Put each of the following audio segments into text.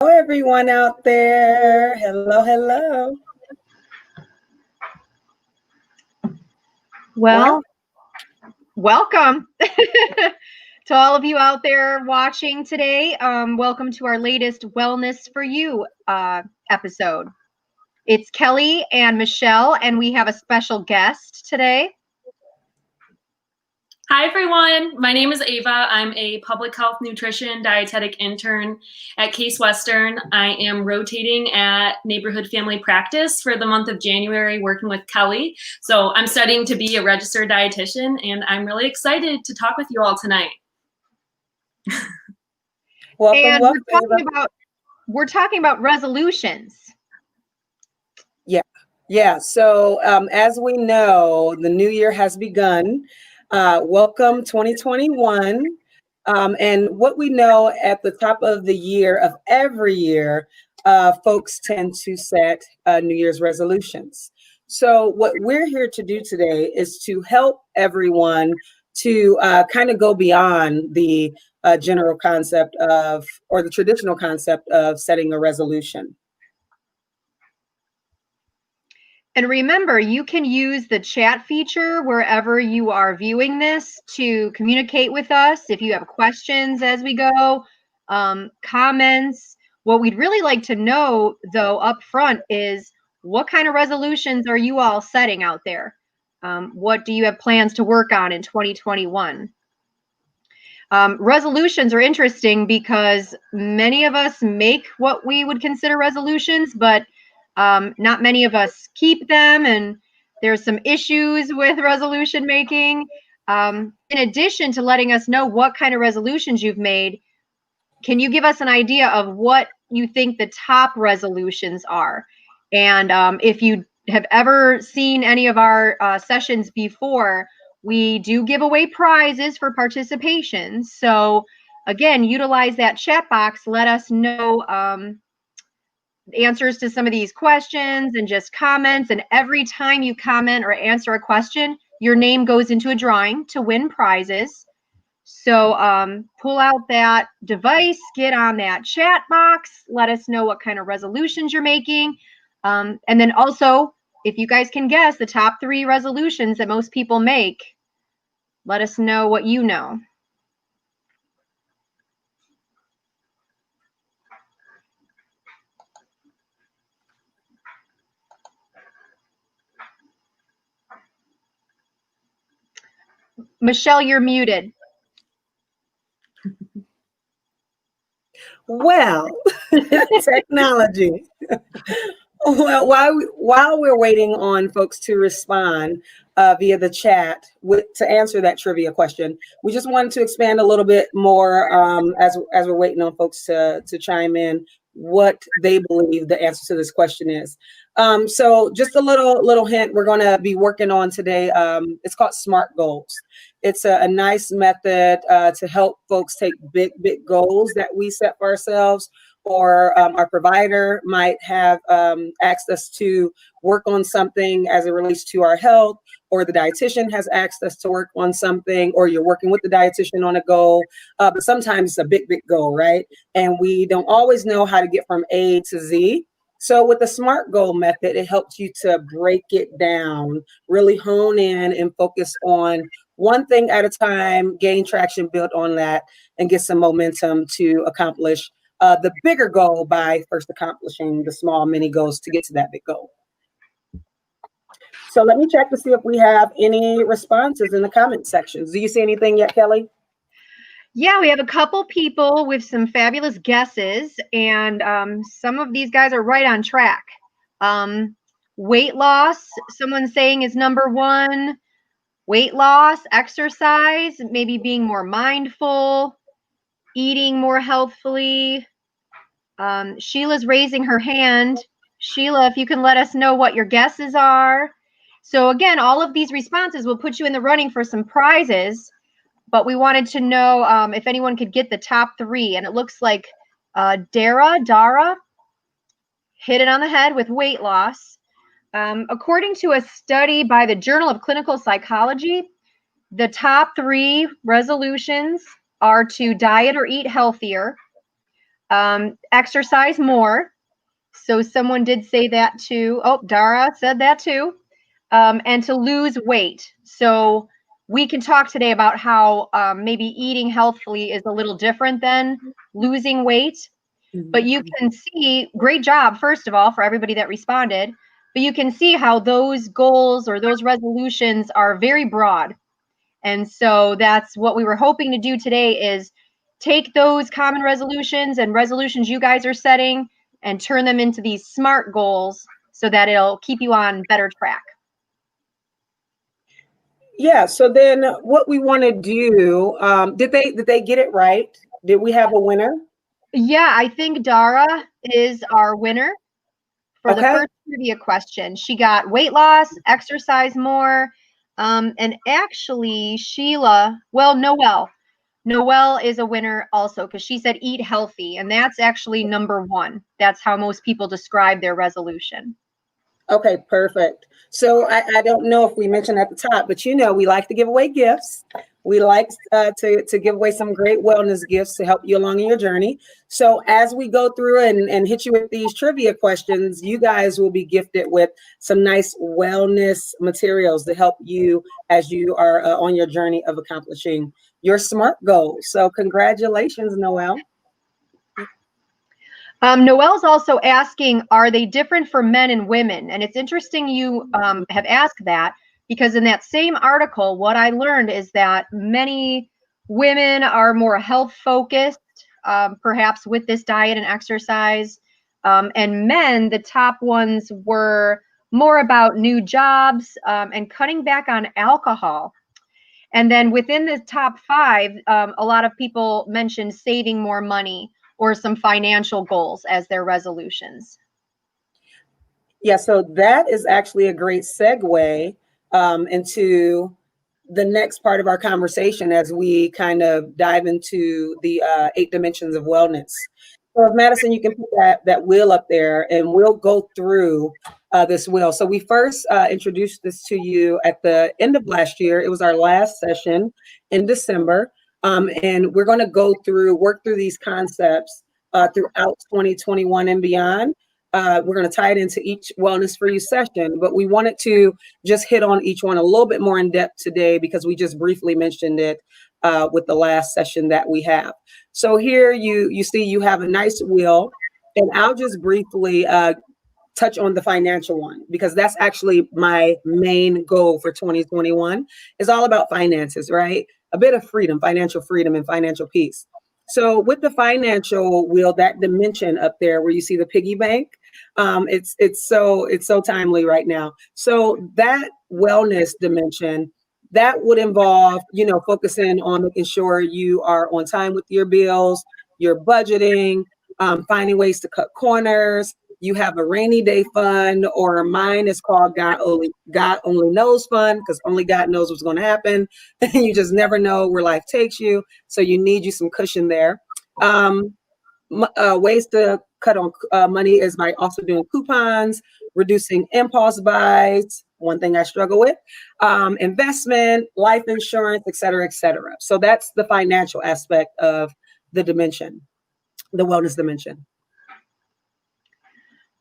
Hello, everyone out there. Hello, hello. Well, welcome to all of you out there watching today. Welcome to our latest Wellness for You episode. It's Kelly and Michelle, and we have a special guest today. Hi, everyone. My name is Ava. I'm a public health nutrition dietetic intern at Case Western. I am rotating at Neighborhood Family Practice for the month of January, working with Kelly. So I'm studying to be a registered dietitian, and I'm really excited to talk with you all tonight. Welcome. We're talking about resolutions. Yeah. So as we know, the new year has begun. Welcome 2021. And what we know at the top of the year of every year, folks tend to set New Year's resolutions. So what we're here to do today is to help everyone to kind of go beyond the general concept of, or the traditional concept of setting a resolution. And remember, you can use the chat feature wherever you are viewing this to communicate with us. If you have questions as we go, comments. What we'd really like to know, though, up front is what kind of resolutions are you all setting out there? What do you have plans to work on in 2021? Resolutions are interesting because many of us make what we would consider resolutions, but not many of us keep them, and there's some issues with resolution making. In addition to letting us know what kind of resolutions you've made, can you give us an idea of what you think the top resolutions are? And if you have ever seen any of our sessions before, we do give away prizes for participation. So again, utilize that chat box. Let us know answers to some of these questions and just comments. And every time you comment or answer a question, your name goes into a drawing to win prizes. So pull out that device, get on that chat box, let us know what kind of resolutions you're making. And then also, if you guys can guess the top 3 resolutions that most people make, let us know what you know. Michelle, you're muted. Well, technology. Well, while we're waiting on folks to respond via the chat to answer that trivia question, we just wanted to expand a little bit more as we're waiting on folks to chime in what they believe the answer to this question is. So just a little hint we're going to be working on today. It's called SMART goals. It's a nice method to help folks take big goals that we set for ourselves, or our provider might have asked us to work on something as it relates to our health, or the dietitian has asked us to work on something, or you're working with the dietitian on a goal. But sometimes it's a big goal, right? And we don't always know how to get from A to Z. So with the SMART goal method, it helps you to break it down, really hone in and focus on one thing at a time, gain traction, build on that, and get some momentum to accomplish the bigger goal by first accomplishing the small mini goals to get to that big goal. So let me check to see if we have any responses in the comment sections. Do you see anything yet, Kelly? Yeah, we have a couple people with some fabulous guesses, and some of these guys are right on track. Weight loss, someone's saying, is number 1. Weight loss, exercise, maybe being more mindful, eating more healthfully. Sheila's raising her hand. Sheila, if you can let us know what your guesses are. So again, all of these responses will put you in the running for some prizes, but we wanted to know if anyone could get the top 3. And it looks like Dara hit it on the head with weight loss. According to a study by the Journal of Clinical Psychology, the top 3 resolutions are to diet or eat healthier, Exercise more. So someone did say that too. Oh, Dara said that too. And to lose weight. So we can talk today about how maybe eating healthfully is a little different than losing weight. But you can see, great job, first of all, for everybody that responded. But you can see how those goals or those resolutions are very broad. And so that's what we were hoping to do today, is take those common resolutions and resolutions you guys are setting and turn them into these SMART goals so that it'll keep you on better track. Yeah. So then what we want to do, did they get it right? Did we have a winner? Yeah, I think Dara is our winner for the Okay. first trivia question. She got weight loss, exercise more, and actually Noelle is a winner also, because she said eat healthy, and that's actually number 1. That's how most people describe their resolution. Okay, perfect. So I don't know if we mentioned at the top, but we like to give away gifts. We like to give away some great wellness gifts to help you along in your journey. So as we go through and hit you with these trivia questions, you guys will be gifted with some nice wellness materials to help you as you are on your journey of accomplishing your SMART goals. So congratulations, Noelle. Noelle's also asking, are they different for men and women? And it's interesting you have asked that, because in that same article, what I learned is that many women are more health focused, perhaps with this diet and exercise. And men, the top ones were more about new jobs and cutting back on alcohol. And then within the top 5, a lot of people mentioned saving more money or some financial goals as their resolutions. Yeah, so that is actually a great segue into the next part of our conversation as we kind of dive into the 8 dimensions of wellness. So Madison, you can put that wheel up there and we'll go through this wheel. So we first introduced this to you at the end of last year. It was our last session in December. And we're going to work through these concepts throughout 2021 and beyond. We're going to tie it into each Wellness for You session, but we wanted to just hit on each one a little bit more in depth today because we just briefly mentioned it with the last session that we have. So here you see you have a nice wheel, and I'll just briefly touch on the financial one because that's actually my main goal for 2021 is all about finances, right? A bit of freedom, financial freedom and financial peace. So with the financial wheel, that dimension up there where you see the piggy bank, it's so timely right now. So that wellness dimension, that would involve, focusing on making sure you are on time with your bills, your budgeting, finding ways to cut corners. You have a rainy day fund, or mine is called God Only Knows Fund, because only God knows what's going to happen. And you just never know where life takes you. So you need you some cushion there. Ways to cut on money is by also doing coupons, reducing impulse buys, one thing I struggle with, investment, life insurance, et cetera, et cetera. So that's the financial aspect of the dimension, the wellness dimension.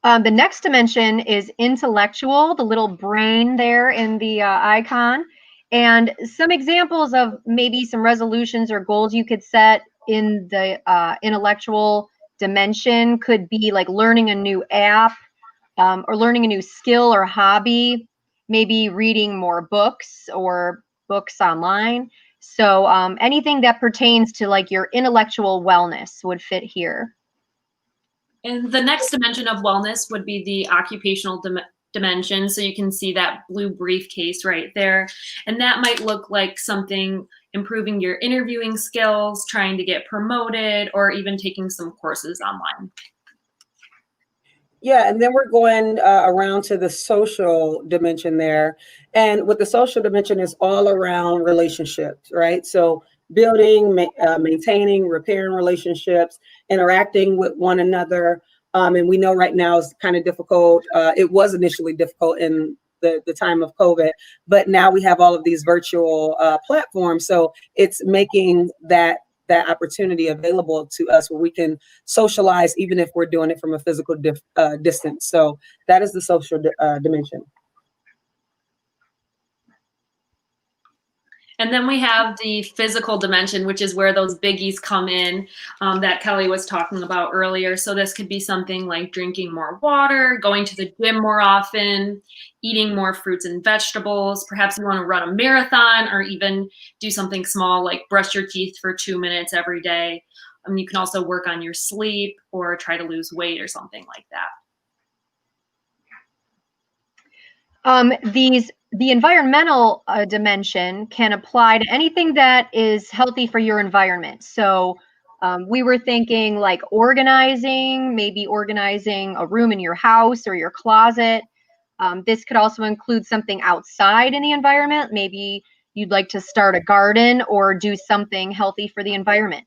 The next dimension is intellectual, the little brain there in the icon. And some examples of maybe some resolutions or goals you could set in the intellectual dimension could be like learning a new app or learning a new skill or hobby, maybe reading more books or books online. So anything that pertains to like your intellectual wellness would fit here. And the next dimension of wellness would be the occupational dimension. So you can see that blue briefcase right there. And that might look like something improving your interviewing skills, trying to get promoted, or even taking some courses online. Yeah, and then we're going around to the social dimension there. And with the social dimension is all around relationships, right? So building, maintaining, repairing relationships, interacting with one another. And we know right now it's kind of difficult. It was initially difficult in the time of COVID, but now we have all of these virtual platforms. So it's making that that opportunity available to us where we can socialize, even if we're doing it from a physical distance. So that is the social dimension. And then we have the physical dimension, which is where those biggies come in that Kelly was talking about earlier. So this could be something like drinking more water, going to the gym more often, eating more fruits and vegetables. Perhaps you want to run a marathon or even do something small like brush your teeth for 2 minutes every day. You can also work on your sleep or try to lose weight or something like that. The environmental dimension can apply to anything that is healthy for your environment. So we were thinking like maybe organizing a room in your house or your closet. This could also include something outside in the environment. Maybe you'd like to start a garden or do something healthy for the environment.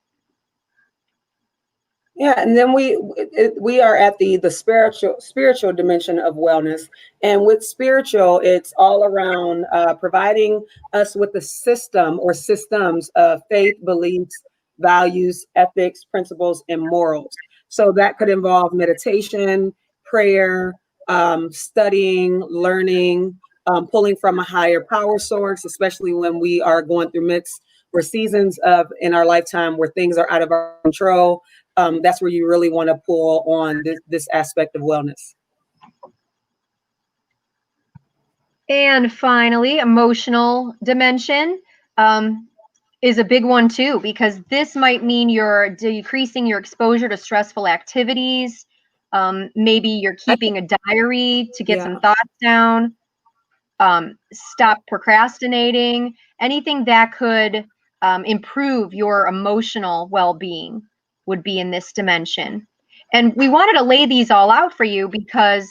Yeah, and then we are at the spiritual dimension of wellness, and with spiritual, it's all around providing us with a system or systems of faith, beliefs, values, ethics, principles, and morals. So that could involve meditation, prayer, studying, learning, pulling from a higher power source, especially when we are going through midst or seasons in our lifetime where things are out of our control. That's where you really want to pull on this aspect of wellness. And finally, emotional dimension is a big one too, because this might mean you're decreasing your exposure to stressful activities. Maybe you're keeping a diary to get some thoughts down. Stop procrastinating. Anything that could improve your emotional well-being would be in this dimension. And we wanted to lay these all out for you because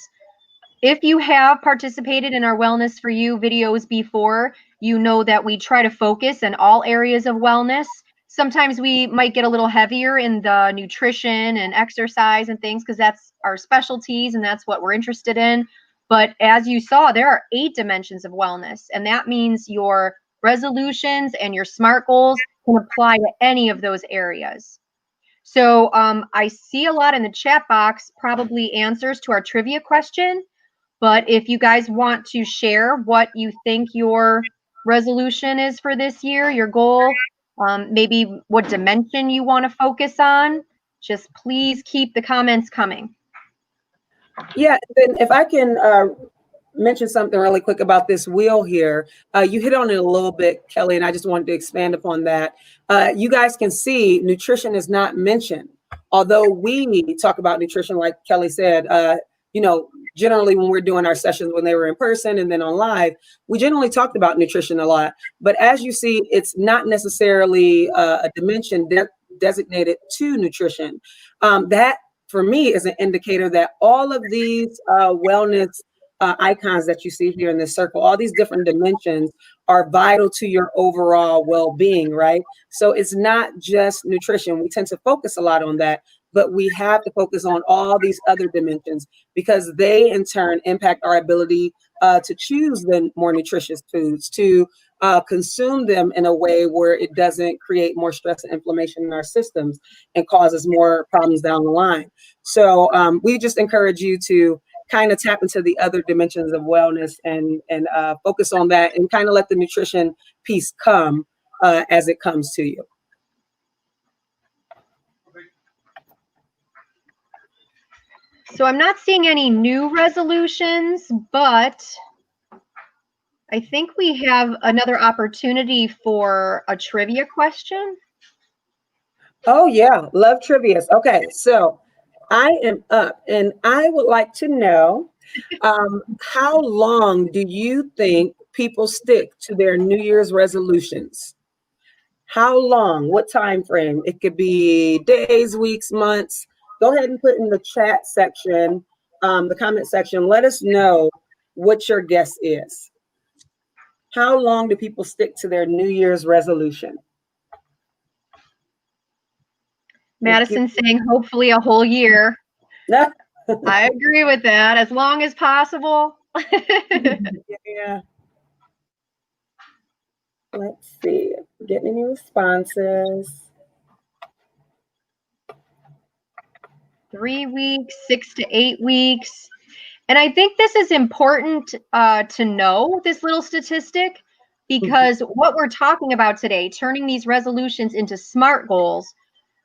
if you have participated in our Wellness for You videos before, you know that we try to focus in all areas of wellness. Sometimes we might get a little heavier in the nutrition and exercise and things because that's our specialties and that's what we're interested in. But as you saw, there are 8 dimensions of wellness, and that means your resolutions and your SMART goals can apply to any of those areas. So I see a lot in the chat box, probably answers to our trivia question. But if you guys want to share what you think your resolution is for this year, your goal, maybe what dimension you want to focus on, just please keep the comments coming. Yeah, then if I can mention something really quick about this wheel here. You hit on it a little bit, Kelly, and I just wanted to expand upon that. You guys can see nutrition is not mentioned. Although we talk about nutrition, like Kelly said, generally when we're doing our sessions when they were in person and then on live, we generally talked about nutrition a lot. But as you see, it's not necessarily a dimension designated to nutrition. That, for me, is an indicator that all of these wellness icons that you see here in this circle, all these different dimensions are vital to your overall well-being, right? So it's not just nutrition. We tend to focus a lot on that, but we have to focus on all these other dimensions because they in turn impact our ability to choose the more nutritious foods, to consume them in a way where it doesn't create more stress and inflammation in our systems and causes more problems down the line. So we just encourage you to kind of tap into the other dimensions of wellness and focus on that and kind of let the nutrition piece come as it comes to you. So I'm not seeing any new resolutions, but I think we have another opportunity for a trivia question. Oh yeah, love trivia. Okay, so I am up and I would like to know how long do you think people stick to their New Year's resolutions? How long? What time frame? It could be days, weeks, months. Go ahead and put in the chat section, the comment section. Let us know what your guess is. How long do people stick to their New Year's resolution? Madison saying hopefully a whole year. I agree with that, as long as possible. Yeah. Let's see. Getting any responses? 3 weeks, 6 to 8 weeks. And I think this is important to know, this little statistic, because what we're talking about today, turning these resolutions into SMART goals,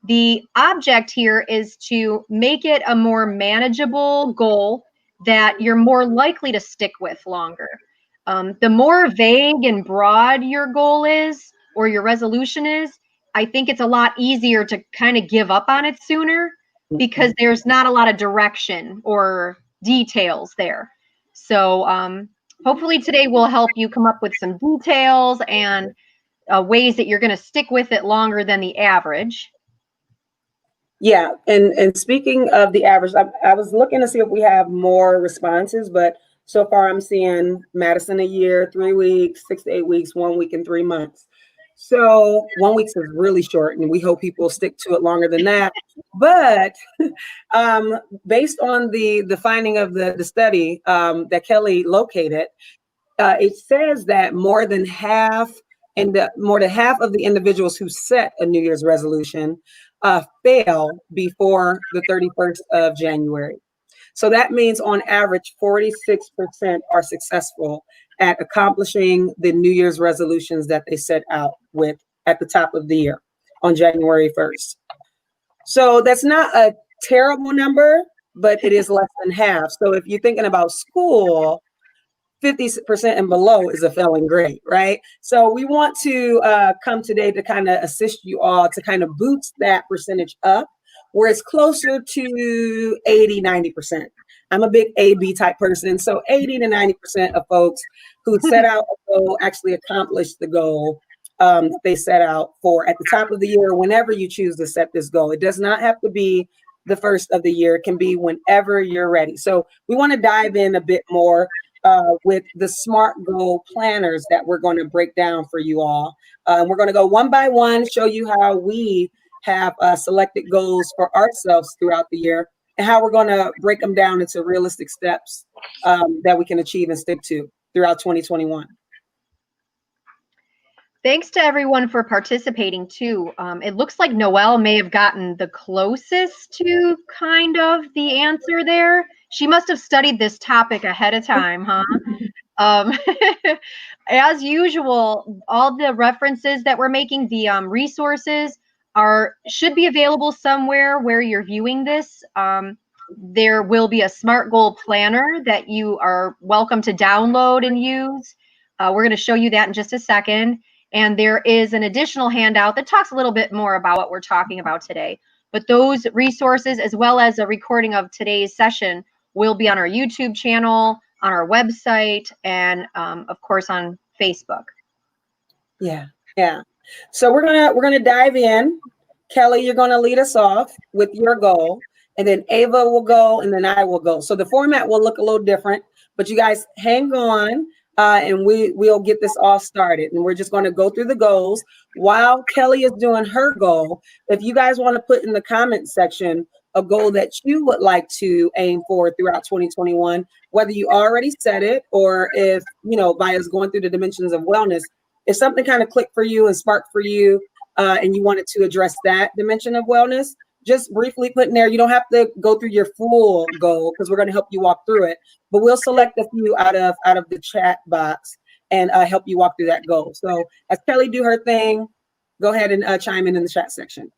the object here is to make it a more manageable goal that you're more likely to stick with longer. The more vague and broad your goal is, or your resolution is, I think it's a lot easier to kind of give up on it sooner because there's not a lot of direction or details there. So hopefully today will help you come up with some details and ways that you're going to stick with it longer than the average. Yeah, and speaking of the average, I was looking to see if we have more responses, but so far I'm seeing Madison a year, 3 weeks, 6 to 8 weeks, 1 week, and 3 months. So 1 week is really short, and we hope people stick to it longer than that. But based on the finding of the study that Kelly located, it says that more than half of the individuals who set a New Year's resolution fail before the 31st of January. So that means on average, 46% are successful at accomplishing the New Year's resolutions that they set out with at the top of the year on January 1st. So that's not a terrible number, but it is less than half. So if you're thinking about school, 50% and below is a failing grade, right? So we want to come today to kind of assist you all to kind of boost that percentage up where it's closer to 80, 90%. I'm a big A-B type person. So 80 to 90% of folks who set out a goal actually accomplish the goal they set out for at the top of the year, whenever you choose to set this goal. It does not have to be the first of the year. It can be whenever you're ready. So we want to dive in a bit more with the SMART goal planners that we're going to break down for you all. We're going to go one by one, show you how we have selected goals for ourselves throughout the year and how we're going to break them down into realistic steps that we can achieve and stick to throughout 2021. Thanks to everyone for participating too. It looks like Noelle may have gotten the closest to kind of the answer there. She must have studied this topic ahead of time, huh? As usual, all the references that we're making, the resources should be available somewhere where you're viewing this. There will be a SMART goal planner that you are welcome to download and use. We're going to show you that in just a second. And there is an additional handout that talks a little bit more about what we're talking about today. But those resources, as well as a recording of today's session, will be on our YouTube channel, on our website, and of course on Facebook. Yeah. So we're gonna dive in. Kelly, you're gonna lead us off with your goal, and then Ava will go, and then I will go. So the format will look a little different, but you guys hang on. And we'll get this all started, and we're just going to go through the goals while Kelly is doing her goal. If you guys want to put in the comment section a goal that you would like to aim for throughout 2021, whether you already set it or if, by us going through the dimensions of wellness, if something kind of clicked for you and sparked for you and you wanted to address that dimension of wellness, just briefly put in there. You don't have to go through your full goal because we're going to help you walk through it, but we'll select a few out of the chat box and help you walk through that goal. So as Kelly do her thing, go ahead and chime in the chat section.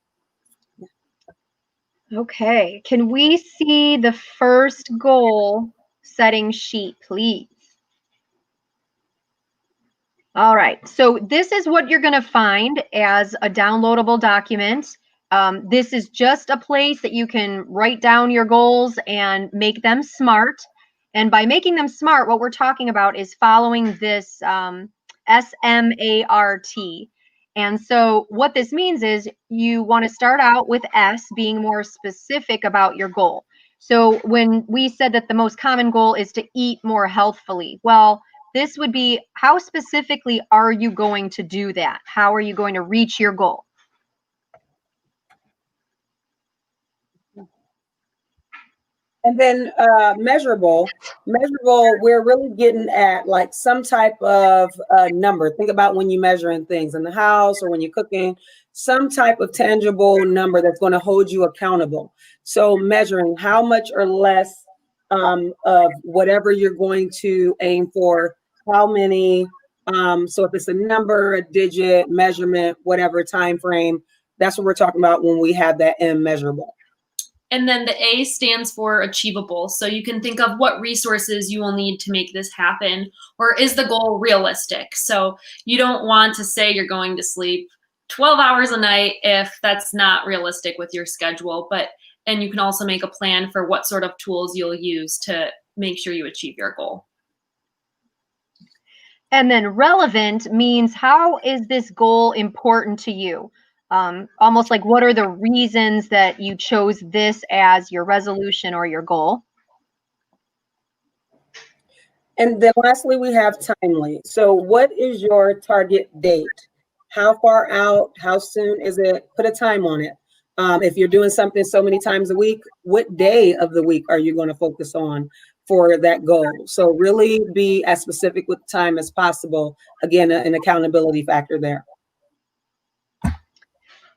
Okay, can we see the first goal setting sheet, please? All right, so this is what you're going to find as a downloadable document. This is just a place that you can write down your goals and make them SMART. And by making them SMART, what we're talking about is following this SMART. And so what this means is you want to start out with S, being more specific about your goal. So when we said that the most common goal is to eat more healthfully, well, this would be, how specifically are you going to do that? How are you going to reach your goal? And then measurable, we're really getting at like some type of number. Think about when you're measuring things in the house or when you're cooking, some type of tangible number that's going to hold you accountable. So measuring how much or less of whatever you're going to aim for, how many. So if it's a number, a digit, measurement, whatever time frame, that's what we're talking about when we have that M, measurable. And then the A stands for achievable. So you can think of what resources you will need to make this happen, or is the goal realistic? So you don't want to say you're going to sleep 12 hours a night if that's not realistic with your schedule. And you can also make a plan for what sort of tools you'll use to make sure you achieve your goal. And then relevant means, how is this goal important to you? Almost like, what are the reasons that you chose this as your resolution or your goal? And then lastly, we have timely. So what is your target date? How far out? How soon is it? Put a time on it. If you're doing something so many times a week, what day of the week are you going to focus on for that goal? So really be as specific with time as possible. Again, an accountability factor there.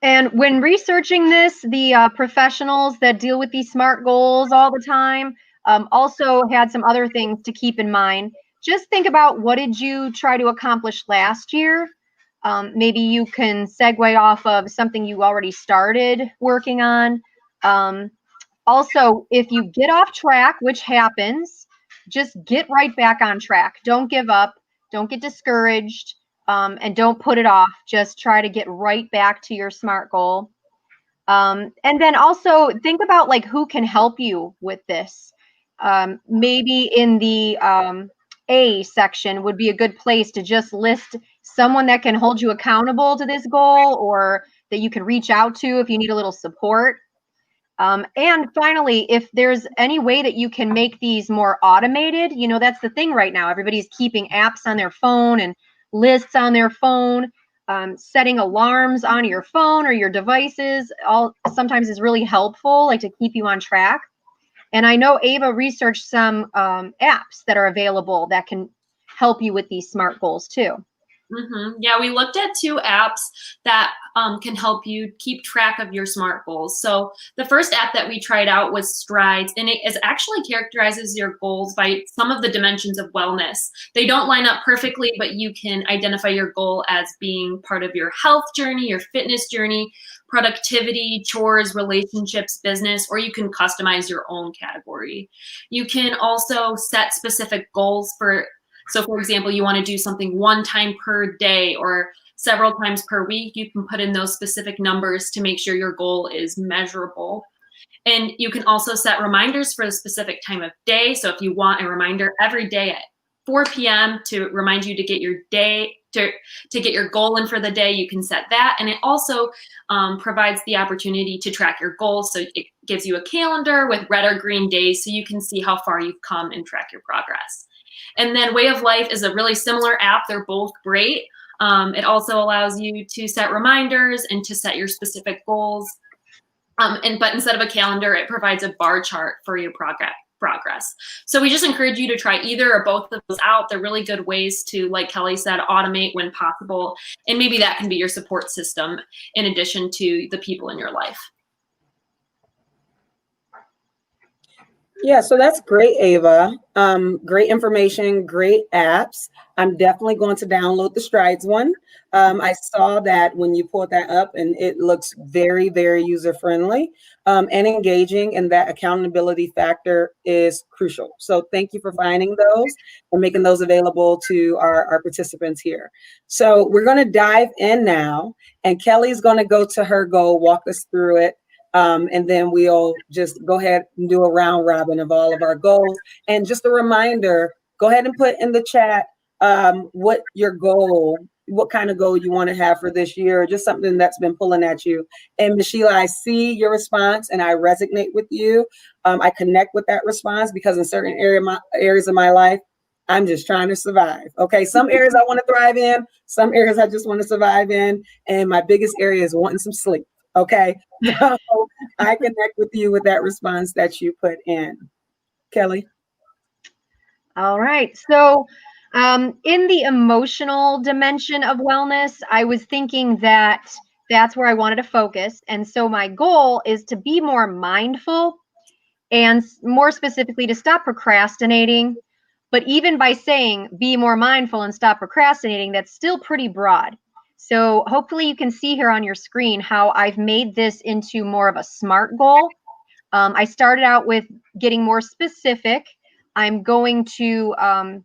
And when researching this, the professionals that deal with these SMART goals all the time also had some other things to keep in mind. Just think about, what did you try to accomplish last year? Maybe you can segue off of something you already started working on. Also, if you get off track, which happens, just get right back on track. Don't give up. Don't get discouraged. And don't put it off. Just try to get right back to your SMART goal. And then also think about like who can help you with this. Maybe in the A section would be a good place to just list someone that can hold you accountable to this goal, or that you can reach out to if you need a little support. And finally, if there's any way that you can make these more automated, that's the thing right now. Everybody's keeping apps on their phone and lists on their phone. Setting alarms on your phone or your devices sometimes is really helpful, like to keep you on track. And I know Ava researched some apps that are available that can help you with these SMART goals too. Mm-hmm. Yeah, we looked at 2 apps that can help you keep track of your SMART goals. So the first app that we tried out was Strides, and it actually characterizes your goals by some of the dimensions of wellness. They don't line up perfectly, but you can identify your goal as being part of your health journey, your fitness journey, productivity, chores, relationships, business, or you can customize your own category. You can also set specific goals so for example, you want to do something 1 time per day or several times per week. You can put in those specific numbers to make sure your goal is measurable. And you can also set reminders for the specific time of day. So if you want a reminder every day at 4 p.m. to remind you to get your day, to get your goal in for the day, you can set that. And it also provides the opportunity to track your goals. So it gives you a calendar with red or green days so you can see how far you've come and track your progress. And then Way of Life is a really similar app. They're both great. It also allows you to set reminders and to set your specific goals. But instead of a calendar, it provides a bar chart for your progress. So we just encourage you to try either or both of those out. They're really good ways to, like Kelly said, automate when possible. And maybe that can be your support system in addition to the people in your life. Yeah, so that's great, Ava. Great information, great apps. I'm definitely going to download the Strides one. I saw that when you pulled that up, and it looks very, very user-friendly and engaging, and that accountability factor is crucial. So thank you for finding those and making those available to our participants here. So we're going to dive in now, and Kelly's going to go to her goal, walk us through it. And then we'll just go ahead and do a round robin of all of our goals. And just a reminder, go ahead and put in the chat what kind of goal you want to have for this year, just something that's been pulling at you. And Ms. Sheila, I see your response and I resonate with you. I connect with that response because in certain areas of my life, I'm just trying to survive. Okay, some areas I want to thrive in, some areas I just want to survive in. And my biggest area is wanting some sleep. Okay, so I connect with you with that response that you put in. Kelly. All right. So, in the emotional dimension of wellness, I was thinking that that's where I wanted to focus. And so, my goal is to be more mindful and more specifically to stop procrastinating. But even by saying be more mindful and stop procrastinating, that's still pretty broad. So, hopefully, you can see here on your screen how I've made this into more of a SMART goal. I started out with getting more specific. I'm going to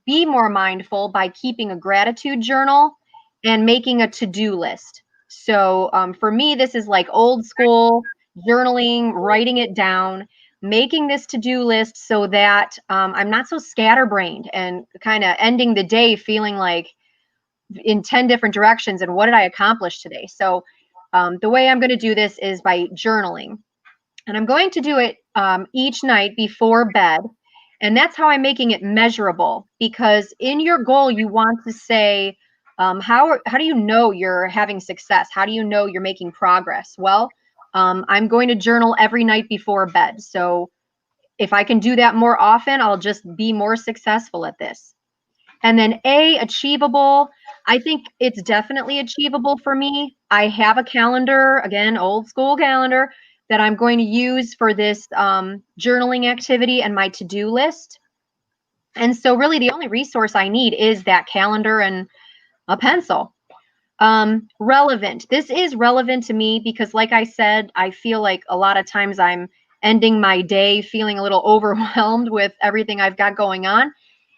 be more mindful by keeping a gratitude journal and making a to-do list. So for me, this is like old school journaling, writing it down, making this to-do list so that I'm not so scatterbrained and kind of ending the day feeling like in 10 different directions and what did I accomplish today? So the way I'm going to do this is by journaling. And I'm going to do it each night before bed. And that's how I'm making it measurable, because in your goal, you want to say, how do you know you're having success? How do you know you're making progress? Well, I'm going to journal every night before bed. So if I can do that more often, I'll just be more successful at this. And then achievable. I think it's definitely achievable for me. I have a calendar, again, old school calendar, that I'm going to use for this journaling activity and my to-do list. And so really the only resource I need is that calendar and a pencil. Relevant. This is relevant to me because, like I said, I feel like a lot of times I'm ending my day feeling a little overwhelmed with everything I've got going on.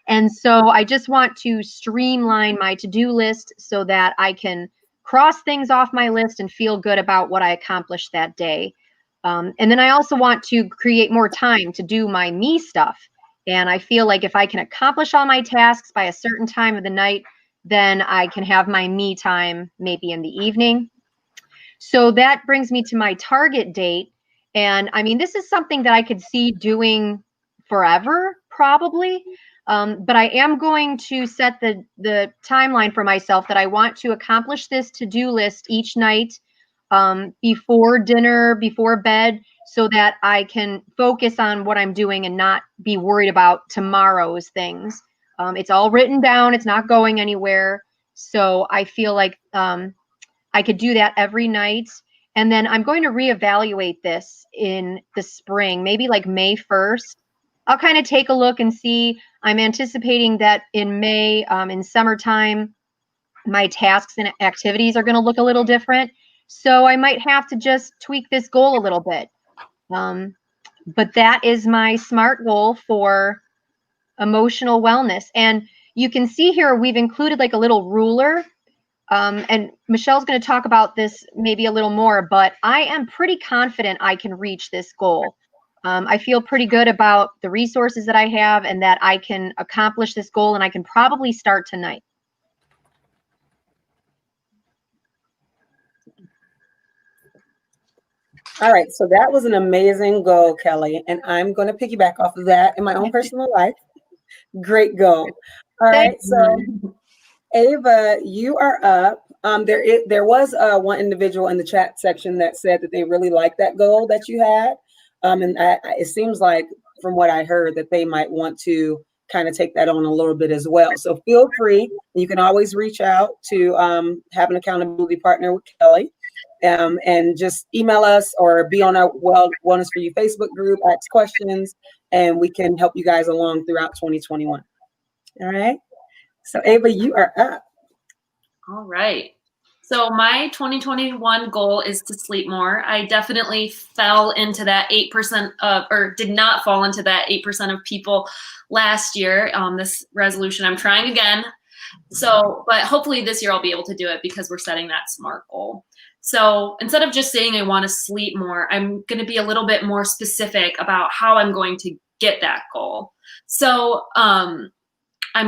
And so I just want to streamline my to-do list so that I can cross things off my list and feel good about what I accomplished that day. And then I also want to create more time to do my me stuff. And I feel like if I can accomplish all my tasks by a certain time of the night, then I can have my me time maybe in the evening. So that brings me to my target date. And I mean, this is something that I could see doing forever, probably. But I am going to set the timeline for myself that I want to accomplish this to-do list each night before dinner, before bed, so that I can focus on what I'm doing and not be worried about tomorrow's things. It's all written down. It's not going anywhere. So I feel like I could do that every night. And then I'm going to reevaluate this in the spring, maybe like May 1st. I'll kind of take a look and see. I'm anticipating that in May, in summertime, my tasks and activities are going to look a little different. So I might have to just tweak this goal a little bit. But that is my SMART goal for emotional wellness. And you can see here, we've included like a little ruler. And Michelle's going to talk about this maybe a little more, but I am pretty confident I can reach this goal. I feel pretty good about the resources that I have and that I can accomplish this goal, and I can probably start tonight. All right, so that was an amazing goal, Kelly, and I'm going to piggyback off of that in my own personal life. Great goal. All right, so Ava, you are up. There was one individual in the chat section that said that they really liked that goal that you had, and it seems like from what I heard that they might want to kind of take that on a little bit as well. So feel free. You can always reach out to have an accountability partner with Kelly. And just email us or be on our Wellness for You Facebook group, ask questions, and we can help you guys along throughout 2021. All right. So Ava, you are up. All right. So my 2021 goal is to sleep more. I definitely fell into that 8% or did not fall into that 8% of people last year. This resolution, I'm trying again. So, but hopefully this year I'll be able to do it because we're setting that SMART goal. So instead of just saying I want to sleep more, I'm going to be a little bit more specific about how I'm going to get that goal. So I'm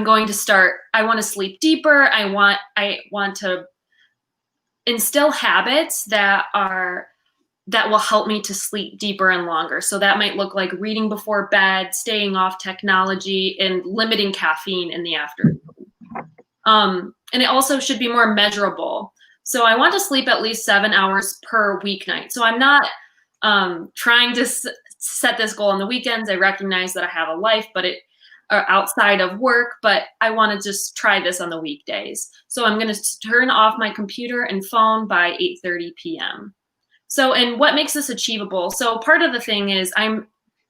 going to start, I want to sleep deeper. I want to instill habits that will help me to sleep deeper and longer. So that might look like reading before bed, staying off technology, and limiting caffeine in the afternoon. And it also should be more measurable. So I want to sleep at least 7 hours per weeknight. So I'm not trying to set this goal on the weekends. I recognize that I have a life, but outside of work, but I want to just try this on the weekdays. So I'm going to turn off my computer and phone by 8:30 p.m. So, and what makes this achievable? So part of the thing is I'm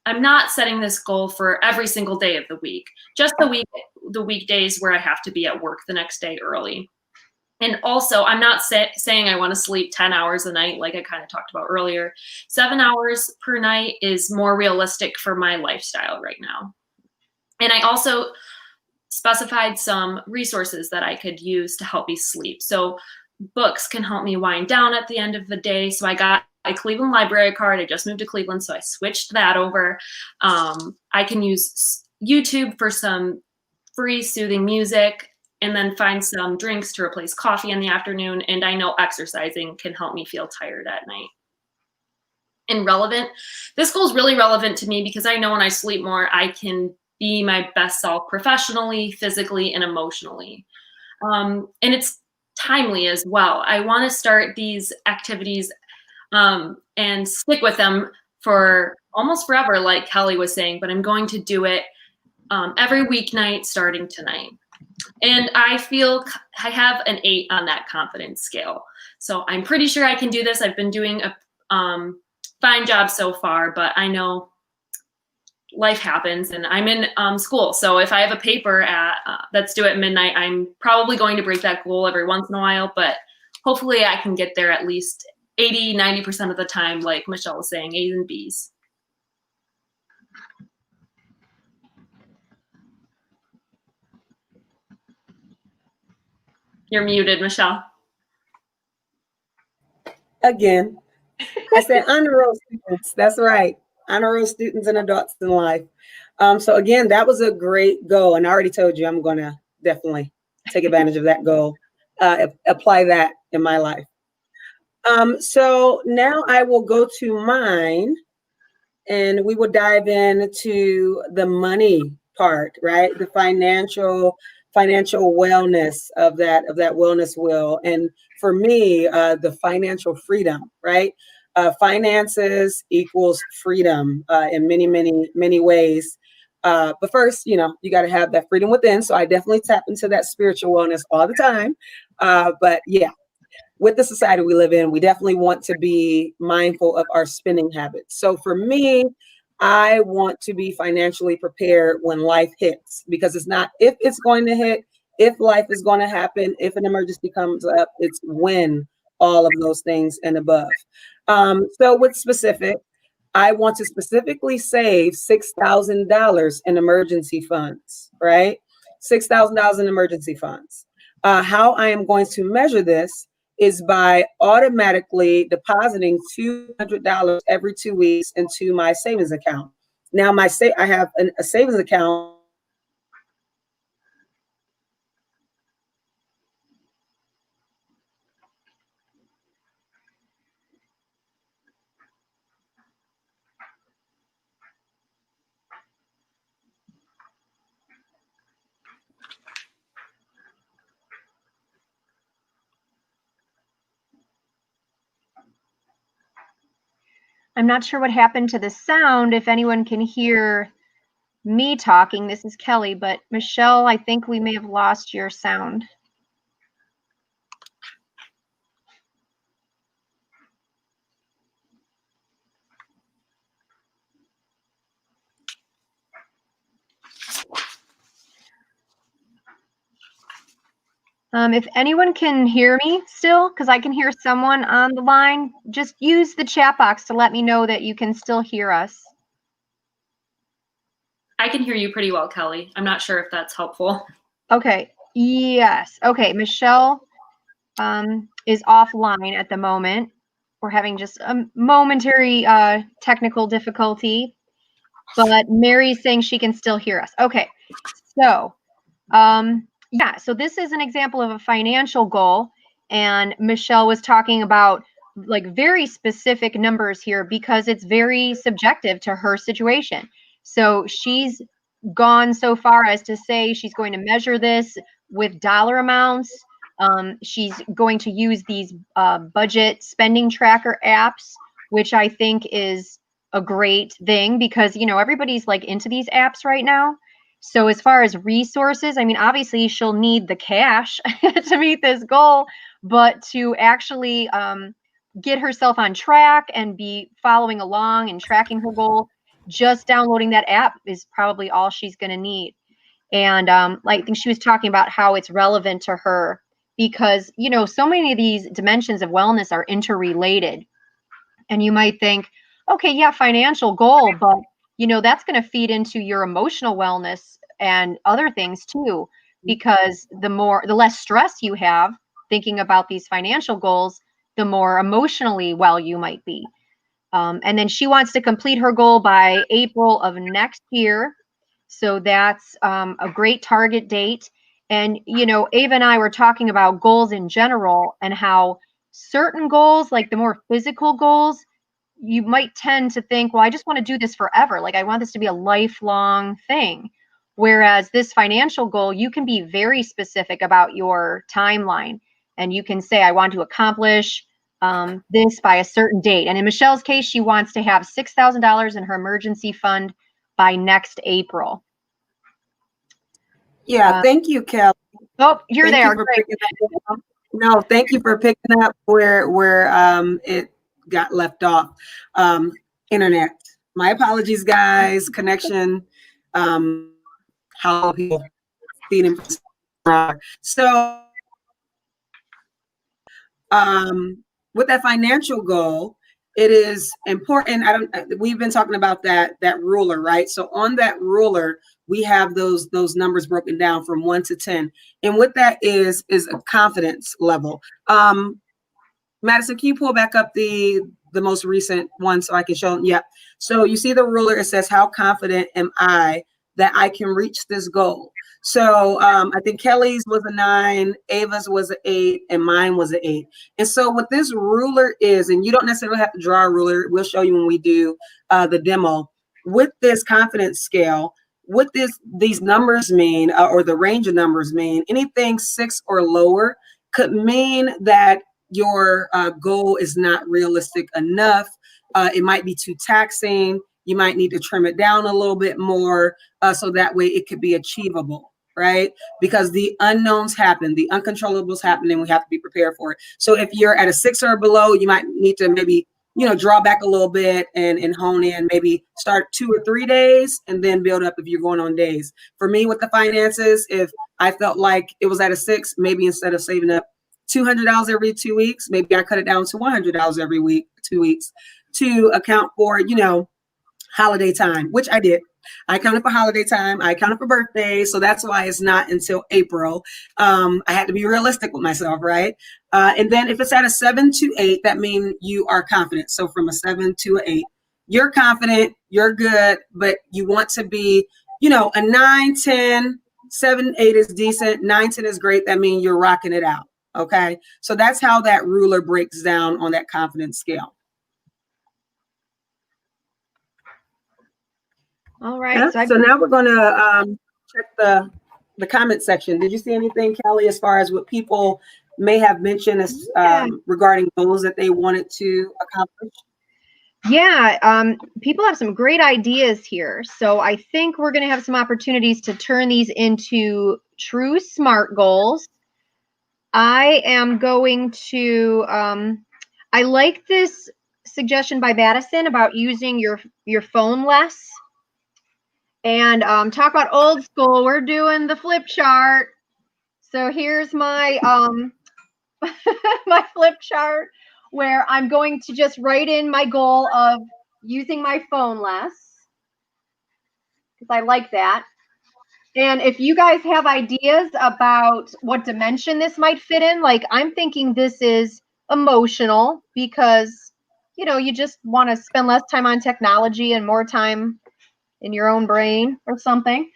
not setting this goal for every single day of the week, just the weekdays where I have to be at work the next day early. And also, I'm not saying I want to sleep 10 hours a night, like I kind of talked about earlier. 7 hours per night is more realistic for my lifestyle right now. And I also specified some resources that I could use to help me sleep. So books can help me wind down at the end of the day. So I got a Cleveland library card. I just moved to Cleveland, so I switched that over. I can use YouTube for some free soothing music, and then find some drinks to replace coffee in the afternoon. And I know exercising can help me feel tired at night. And relevant, this goal is really relevant to me because I know when I sleep more, I can be my best self professionally, physically, and emotionally. And it's timely as well. I want to start these activities and stick with them for almost forever, like Kelly was saying, but I'm going to do it every weeknight starting tonight. And I feel I have an 8 on that confidence scale. So I'm pretty sure I can do this. I've been doing a fine job so far, but I know life happens and I'm in school. So if I have a paper that's due at midnight, I'm probably going to break that goal every once in a while, but hopefully I can get there at least 80, 90% of the time, like Michelle was saying, A's and B's. You're muted, Michelle. Again, I said honor roll students. That's right. Honor roll students and adults in life. So again, that was a great goal. And I already told you I'm going to definitely take advantage of that goal, apply that in my life. So now I will go to mine and we will dive into the money part, right? The financial wellness of that wellness wheel. And for me, the financial freedom, right? Finances equals freedom in many, many, many ways. But first, you got to have that freedom within. So I definitely tap into that spiritual wellness all the time. But yeah, with the society we live in, we definitely want to be mindful of our spending habits. So for me, I want to be financially prepared when life hits, because it's not if it's going to hit, if life is going to happen, if an emergency comes up, it's when, all of those things and above. So with specific, I want to specifically save $6,000 in emergency funds, right? $6,000 in emergency funds. How I am going to measure this is by automatically depositing $200 every 2 weeks into my savings account. Now, I have a savings account. I'm not sure what happened to the sound. If anyone can hear me talking, this is Kelly, but Michelle, I think we may have lost your sound. If anyone can hear me still, because I can hear someone on the line, just use the chat box to let me know that you can still hear us. I can hear you pretty well, Kelly. I'm not sure if that's helpful. Okay. Yes. Okay. Michelle is offline at the moment. We're having just a momentary technical difficulty, but Mary's saying she can still hear us. Okay. So, yeah, so this is an example of a financial goal. And Michelle was talking about like very specific numbers here because it's very subjective to her situation. So she's gone so far as to say she's going to measure this with dollar amounts. She's going to use these budget spending tracker apps, which I think is a great thing because, you know, everybody's like into these apps right now. So as far as resources, I mean, obviously she'll need the cash to meet this goal, but to actually get herself on track and be following along and tracking her goal, just downloading that app is probably all she's going to need. And I think she was talking about how it's relevant to her because, you know, so many of these dimensions of wellness are interrelated. And you might think, okay, yeah, financial goal, but, you know, that's going to feed into your emotional wellness and other things too, because the less stress you have thinking about these financial goals, the more emotionally well you might be. And then she wants to complete her goal by April of next year. So that's a great target date. And, you know, Ava and I were talking about goals in general and how certain goals, like the more physical goals, you might tend to think, well, I just want to do this forever. Like I want this to be a lifelong thing. Whereas this financial goal, you can be very specific about your timeline. And you can say, I want to accomplish this by a certain date. And in Michelle's case, she wants to have $6,000 in her emergency fund by next April. Yeah, thank you, Kelly. Oh, you're Thank there. you for picking up. No, thank you for picking up where it got left off. Internet. My apologies, guys. Connection. How people feeding. So, with that financial goal, it is important. We've been talking about that ruler, right? So on that ruler, we have those numbers broken down from 1 to 10. And what that is a confidence level. Madison, can you pull back up the most recent one so I can show them? Yeah. So you see the ruler, it says, how confident am I that I can reach this goal? So I think Kelly's was a 9, Ava's was an 8, and mine was an 8. And so what this ruler is, and you don't necessarily have to draw a ruler, we'll show you when we do the demo. With this confidence scale, what these numbers mean, or the range of numbers mean, anything 6 or lower could mean that your goal is not realistic enough. It might be too taxing. You might need to trim it down a little bit more so that way it could be achievable, right? Because the unknowns happen, the uncontrollables happen, and we have to be prepared for it. So if you're at a 6 or below, you might need to maybe, draw back a little bit and hone in, maybe start 2 or 3 days and then build up if you're going on days. For me with the finances, if I felt like it was at a 6, maybe instead of saving up $200 every 2 weeks, maybe I cut it down to $100 every week, 2 weeks, to account for, holiday time, which I did. I accounted for holiday time. I accounted for birthdays. So that's why it's not until April. I had to be realistic with myself, right? And then if it's at a 7 to 8, that means you are confident. So from a 7 to an 8, you're confident, you're good, but you want to be, a 9, 10, 7, 8 is decent. 9, 10 is great. That means you're rocking it out. Okay. So that's how that ruler breaks down on that confidence scale. All right. Yeah. So now we're going to check the comment section. Did you see anything, Kelly, as far as what people may have mentioned as regarding goals that they wanted to accomplish? Yeah, people have some great ideas here. So I think we're going to have some opportunities to turn these into true SMART goals. I am going to, I like this suggestion by Madison about using your phone less. And talk about old school, we're doing the flip chart. So here's my my flip chart where I'm going to just write in my goal of using my phone less, because I like that. And if you guys have ideas about what dimension this might fit in, like I'm thinking this is emotional because, you just want to spend less time on technology and more time in your own brain or something.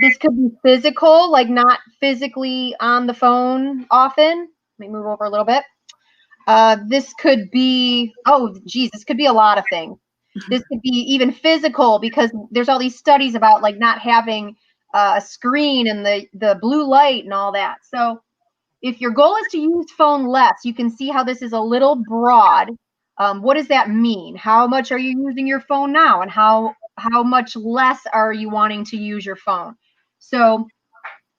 This could be physical, like not physically on the phone often. Let me move over a little bit. This could be, this could be a lot of things. This could be even physical because there's all these studies about like not having a screen and the blue light and all that. So if your goal is to use phone less, you can see how this is a little broad. what does that mean? How much are you using your phone now, and how much less are you wanting to use your phone? So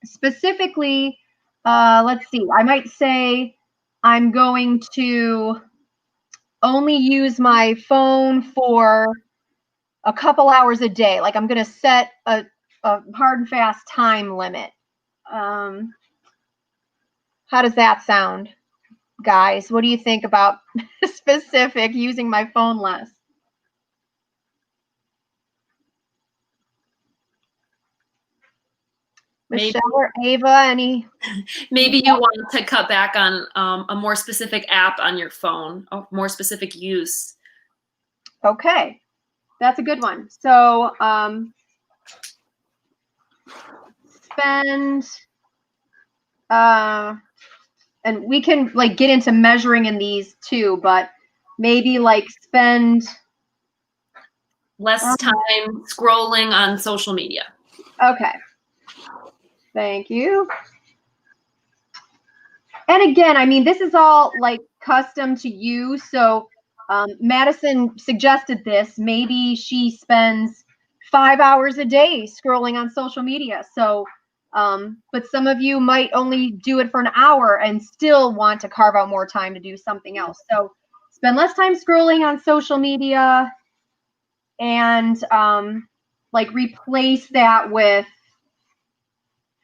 specifically, let's see, I might say I'm going to only use my phone for a couple hours a day. Like I'm going to set a hard and fast time limit. How does that sound, guys? What do you think about specific using my phone less? Michelle or Ava, any? Maybe you want to cut back on a more specific app on your phone, a more specific use. Okay, that's a good one. So spend, and we can like get into measuring in these too, but maybe like spend less time scrolling on social media. Okay. Thank you. And again, I mean, this is all like custom to you. So Madison suggested this. Maybe she spends 5 hours a day scrolling on social media. So, but some of you might only do it for an hour and still want to carve out more time to do something else. So spend less time scrolling on social media and like replace that with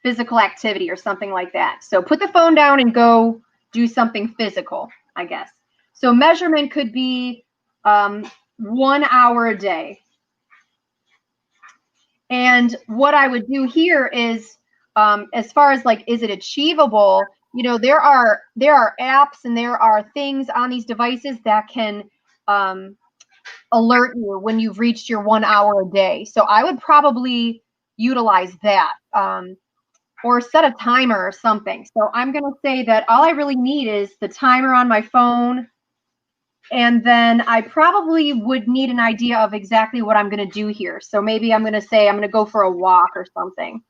physical activity or something like that. So put the phone down and go do something physical, I guess. So measurement could be 1 hour a day. And what I would do here is, as far as like, is it achievable? You know, there are apps and there are things on these devices that can alert you when you've reached your 1 hour a day. So I would probably utilize that. Or set a timer or something. So I'm going to say that all I really need is the timer on my phone. And then I probably would need an idea of exactly what I'm going to do here. So maybe I'm going to say I'm going to go for a walk or something.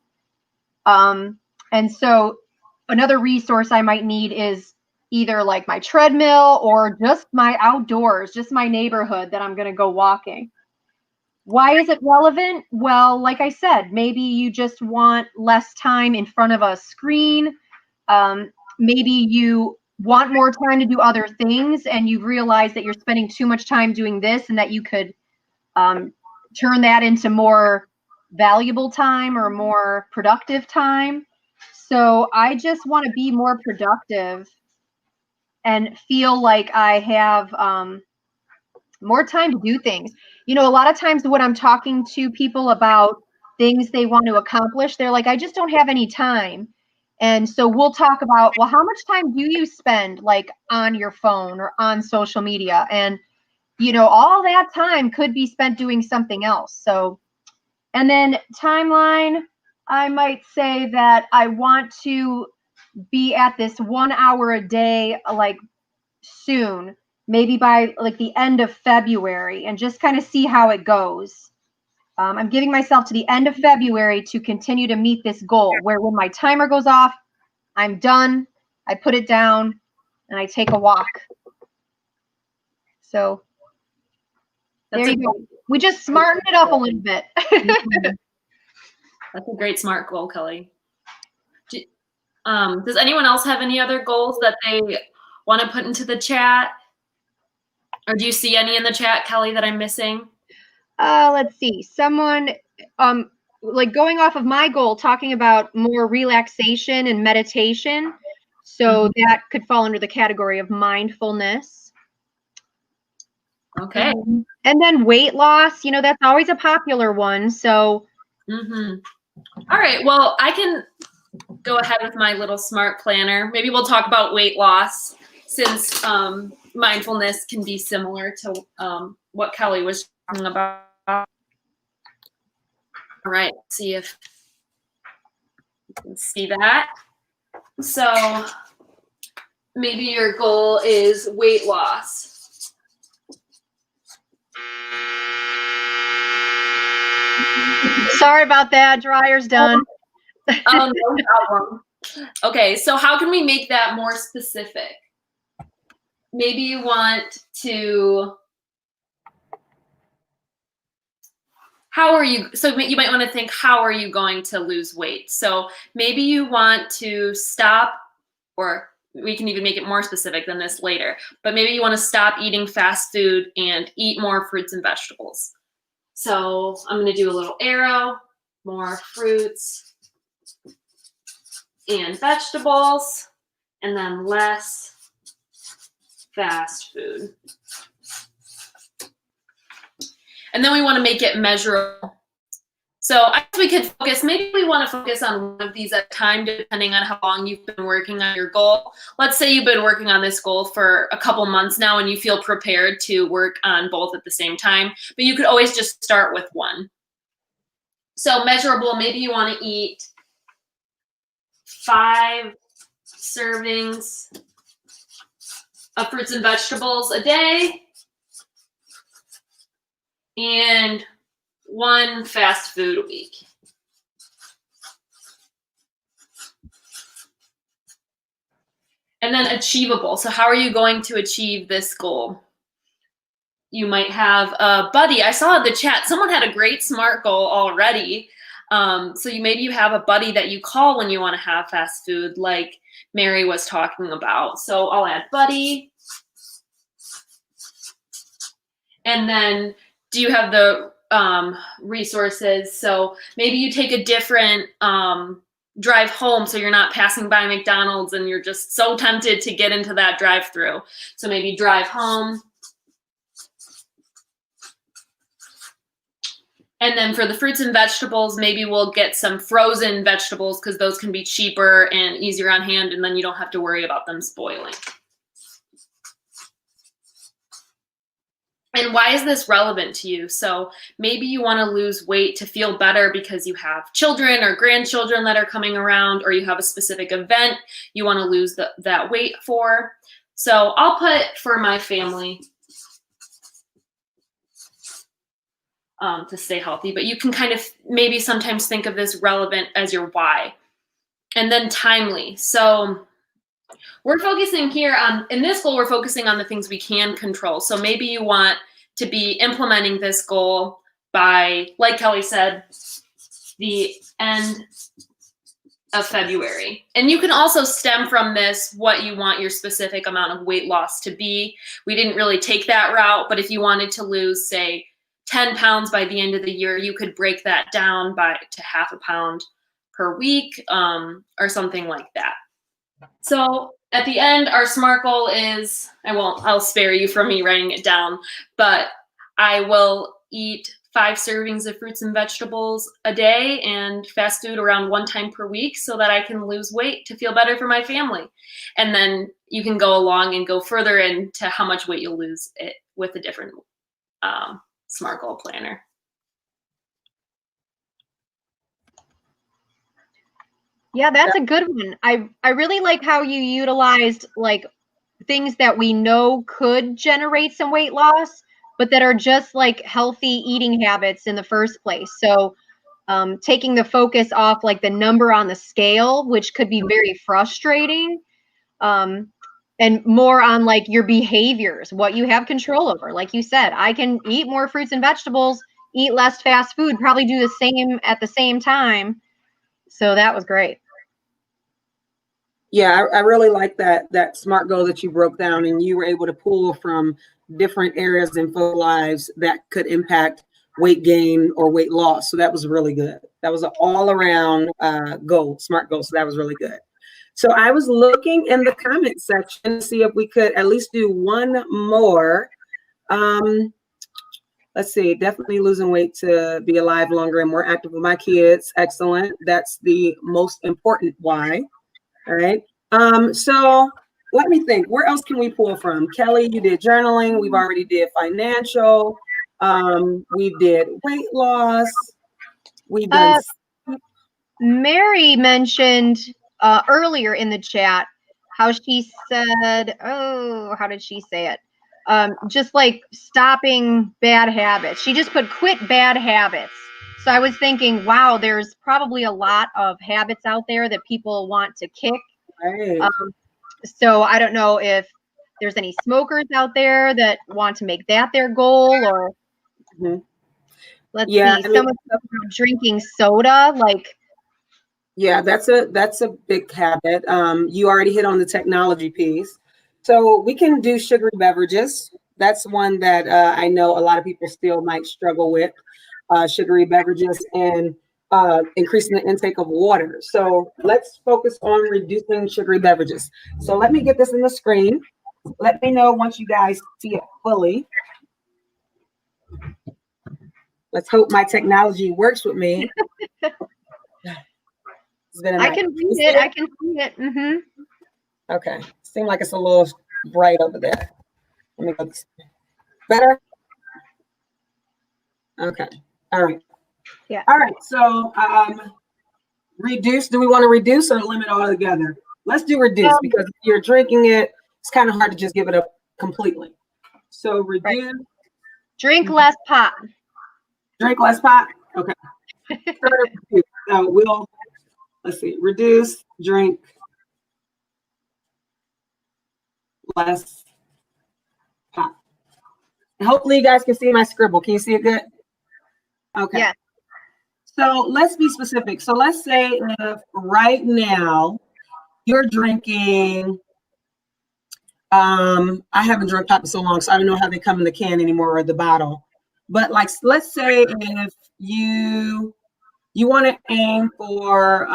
And so another resource I might need is either like my treadmill or just my outdoors, just my neighborhood that I'm going to go walking. Why is it relevant? Well, like I said, maybe you just want less time in front of a screen. Maybe you want more time to do other things and you realize that you're spending too much time doing this and that you could turn that into more valuable time or more productive time. So I just want to be more productive and feel like I have more time to do things. You know, a lot of times when I'm talking to people about things they want to accomplish, they're like, I just don't have any time. And so we'll talk about, well, how much time do you spend like on your phone or on social media? And, you know, all that time could be spent doing something else. So, and then timeline, I might say that I want to be at this 1 hour a day, like soon, maybe by like the end of February, and just kind of see how it goes. I'm giving myself to the end of February to continue to meet this goal where when my timer goes off, I'm done, I put it down, and I take a walk. So there you go. We just smartened it up a little bit. That's a great SMART goal, Kelly. Does anyone else have any other goals that they want to put into the chat? Or do you see any in the chat, Kelly, that I'm missing? Let's see. Someone, like going off of my goal, talking about more relaxation and meditation. So that could fall under the category of mindfulness. Okay. And then weight loss, you know, that's always a popular one. So. All right. Well, I can go ahead with my little SMART planner. Maybe we'll talk about weight loss since mindfulness can be similar to what Kelly was talking about. All right. See if you can see that. So maybe your goal is weight loss. Sorry about that. Dryer's done. Oh, no problem. Okay, so how can we make that more specific? maybe you want to, so you might want to think, how are you going to lose weight? So maybe you want to stop, or we can even make it more specific than this later, but maybe you want to stop eating fast food and eat more fruits and vegetables. So I'm going to do a little arrow, more fruits and vegetables, and then less fast food. And then we want to make it measurable. So I guess we could focus, maybe we want to focus on one of these at a time, depending on how long you've been working on your goal. Let's say you've been working on this goal for a couple months now and you feel prepared to work on both at the same time, but you could always just start with one. So measurable, maybe you want to eat 5 servings of fruits and vegetables a day and 1 fast food a week. And then achievable. So how are you going to achieve this goal? You might have a buddy. I saw in the chat, someone had a great SMART goal already. So maybe you have a buddy that you call when you want to have fast food, like Mary was talking about. So I'll add buddy. And then do you have the resources? So maybe you take a different drive home, so you're not passing by McDonald's and you're just so tempted to get into that drive-through. So maybe drive home. And then for the fruits and vegetables, maybe we'll get some frozen vegetables because those can be cheaper and easier on hand, and then you don't have to worry about them spoiling. And why is this relevant to you? So maybe you want to lose weight to feel better because you have children or grandchildren that are coming around, or you have a specific event you want to lose that weight for. So I'll put for my family to stay healthy, but you can kind of maybe sometimes think of this relevant as your why. And then timely. So we're focusing here on, in this goal, we're focusing on the things we can control. So maybe you want to be implementing this goal by, like Kelly said, the end of February. And you can also stem from this what you want your specific amount of weight loss to be. We didn't really take that route, but if you wanted to lose, say, 10 pounds by the end of the year, you could break that down to half a pound per week, or something like that. So at the end, our SMART goal is, I'll spare you from me writing it down, but I will eat 5 servings of fruits and vegetables a day and fast food around 1 time per week so that I can lose weight to feel better for my family. And then you can go along and go further into how much weight you'll lose it with a different SMART goal planner. Yeah, that's a good one. I really like how you utilized like things that we know could generate some weight loss, but that are just like healthy eating habits in the first place. So taking the focus off like the number on the scale, which could be very frustrating, and more on like your behaviors, what you have control over. Like you said, I can eat more fruits and vegetables, eat less fast food, probably do the same at the same time. So that was great. Yeah, I really like that SMART goal that you broke down, and you were able to pull from different areas in folks' lives that could impact weight gain or weight loss. So that was really good. That was an all-around goal, SMART goal. So that was really good. So I was looking in the comment section to see if we could at least do one more. Let's see, definitely losing weight to be alive longer and more active with my kids. Excellent. That's the most important why. All right. So let me think. Where else can we pull from? Kelly, you did journaling. We've already did financial. We did weight loss. We've done. Mary mentioned earlier in the chat how she said, oh, how did she say it? Just like stopping bad habits. She just put quit bad habits. So I was thinking, wow, there's probably a lot of habits out there that people want to kick. Right. So I don't know if there's any smokers out there that want to make that their goal, or let's see, someone drinking soda, like. Yeah, that's a big habit. You already hit on the technology piece. So we can do sugary beverages. That's one that I know a lot of people still might struggle with, sugary beverages, and increasing the intake of water. So let's focus on reducing sugary beverages. So let me get this in the screen. Let me know once you guys see it fully. Let's hope my technology works with me. I can read it. I can see it. Mm-hmm. Okay. Seems like it's a little bright over there. Let me go this way. Better? Okay. All right. Yeah. All right. So reduce. Do we want to reduce or limit altogether? Let's do reduce, because if you're drinking it, it's kind of hard to just give it up completely. So reduce. Right. Drink less pop. Drink less pop? Okay. So let's see, reduce, drink less pop. And hopefully you guys can see my scribble. Can you see it good? Okay. Yeah. So let's be specific. So let's say if right now you're drinking, I haven't drunk pop in so long, so I don't know how they come in the can anymore or the bottle. But like, let's say if you want to aim for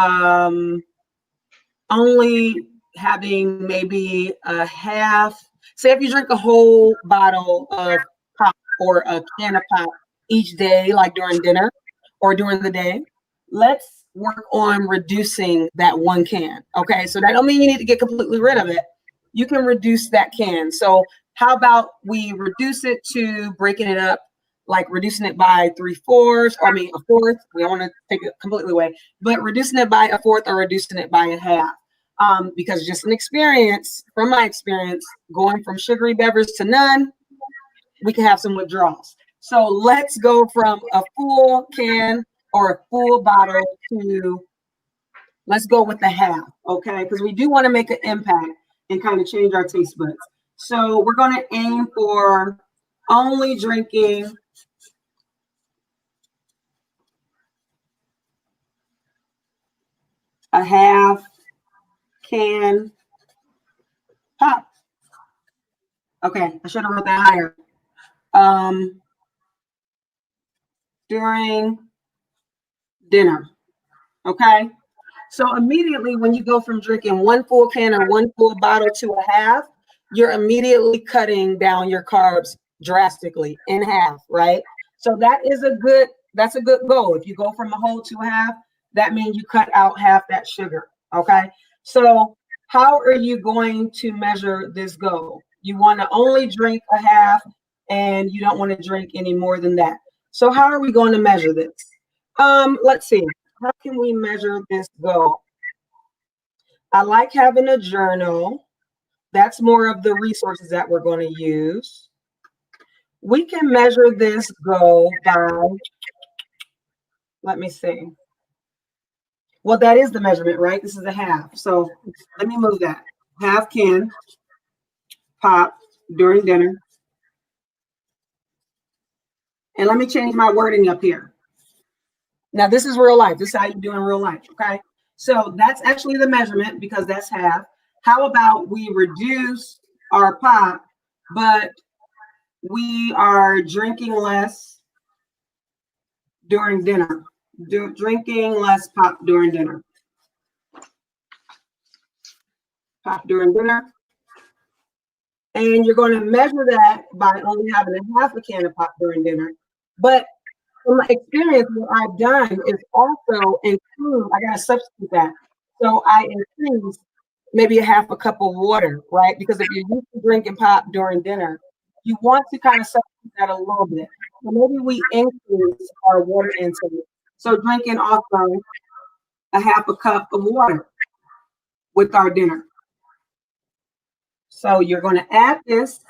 only having maybe a half, say if you drink a whole bottle of pop or a can of pop each day, like during dinner or during the day, let's work on reducing that one can. Okay, so that don't mean you need to get completely rid of it. You can reduce that can. So how about we reduce it to breaking it up, like reducing it by 3/4, or a fourth. We don't want to take it completely away, but reducing it by a fourth or reducing it by a half. Because just from my experience, going from sugary beverage to none, we can have some withdrawals. So let's go from a full can or a full bottle to, let's go with the half, okay? Because we do want to make an impact and kind of change our taste buds. So we're going to aim for only drinking a half can pop. Okay, I should have wrote that higher. During dinner. Okay. So immediately when you go from drinking one full can or one full bottle to a half, you're immediately cutting down your carbs drastically in half, right? So that's a good goal. If you go from a whole to a half, that means you cut out half that sugar. Okay. So how are you going to measure this goal? You want to only drink a half and you don't want to drink any more than that. So how are we going to measure this? Let's see. How can we measure this goal? I like having a journal. That's more of the resources that we're going to use. We can measure this goal by, let me see. Well, that is the measurement, right? This is a half. So let me move that. Half can pop during dinner. And let me change my wording up here. Now, this is real life. This is how you do in real life, okay? So that's actually the measurement because that's half. How about we reduce our pop, but we are drinking less during dinner? Drinking less pop during dinner. Pop during dinner. And you're going to measure that by only having a half a can of pop during dinner. But from my experience, what I've done is also include, I got to substitute that. So I increase maybe a half a cup of water, right? Because if you're used to drinking pop during dinner, you want to kind of substitute that a little bit. So maybe we increase our water intake. So drinking also a half a cup of water with our dinner. So you're going to add this,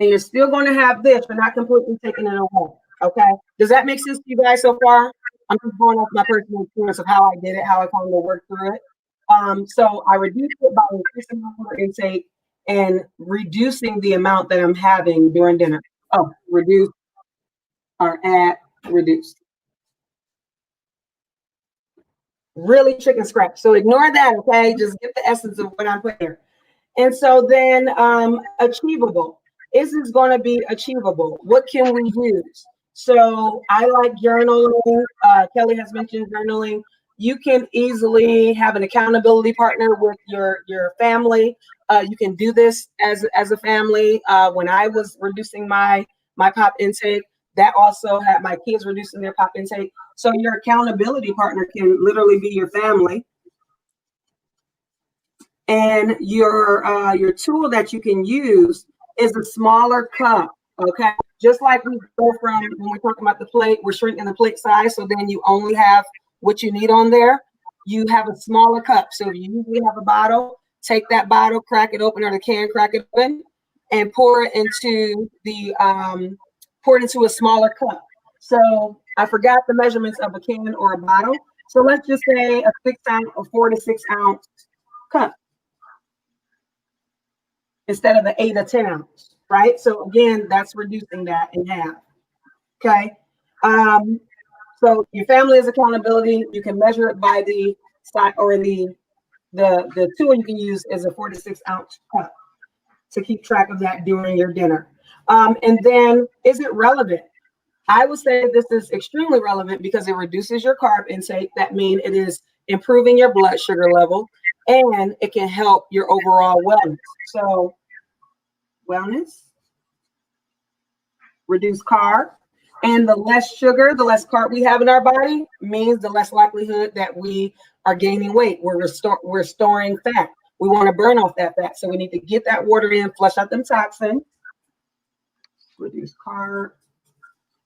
and you're still going to have this. You're not completely taking it away. Okay. Does that make sense to you guys so far? I'm just going off my personal experience of how I did it, how I kind of worked through it. So I reduced it by increasing my water intake and reducing the amount that I'm having during dinner. Oh, reduce or add, reduce. Really chicken scratch. So ignore that, okay? Just get the essence of what I'm putting here. And so then achievable. Is this going to be achievable? What can we use? So I like journaling. Kelly has mentioned journaling. You can easily have an accountability partner with your family. You can do this as a family. When I was reducing my pop intake, that also had my kids reducing their pop intake. So your accountability partner can literally be your family. And your tool that you can use is a smaller cup, okay? Just like we go from when we're talking about the plate, we're shrinking the plate size, so then you only have what you need on there. You have a smaller cup. So if you usually have a bottle, take that bottle, crack it open, or the can, crack it open, and pour it into a smaller cup. So I forgot the measurements of a can or a bottle. So let's just say a 4 to 6 ounce cup, instead of the 8 or 10 ounce, right? So again, that's reducing that in half. Okay. So your family is accountability. You can measure it by the side, or the tool you can use is a 4 to 6 ounce cup to keep track of that during your dinner. And then, is it relevant? I would say this is extremely relevant because it reduces your carb intake. That means it is improving your blood sugar level, and it can help your overall wellness. So wellness, reduce carb, and the less sugar, the less carb we have in our body means the less likelihood that we are gaining weight. We're storing fat. We want to burn off that fat. So we need to get that water in, flush out them toxins, reduce carb.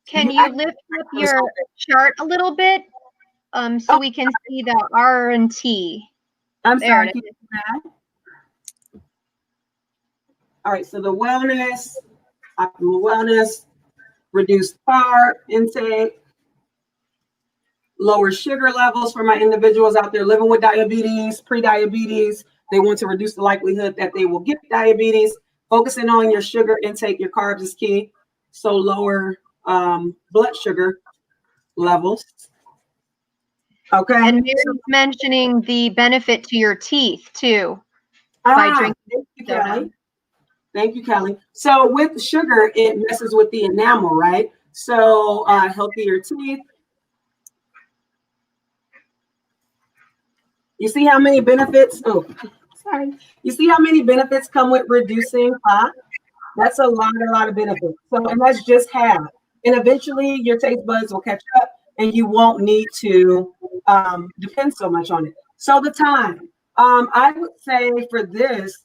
Can you lift up your chart a little bit so we can see the R and T? I'm sorry. All right, so the wellness, optimal wellness, reduced carb intake, lower sugar levels for my individuals out there living with diabetes, pre-diabetes. They want to reduce the likelihood that they will get diabetes. Focusing on your sugar intake, your carbs is key. So lower blood sugar levels. Okay. And Mary's mentioning the benefit to your teeth too by drinking. Thank you, Kelly. Thank you, Kelly. So with sugar, it messes with the enamel, right? So healthier teeth. You see how many benefits? Oh, sorry. You see how many benefits come with reducing pop? That's a lot of benefits. So, and that's just half. And eventually your taste buds will catch up and you won't need to depend so much on it. So the time, I would say for this,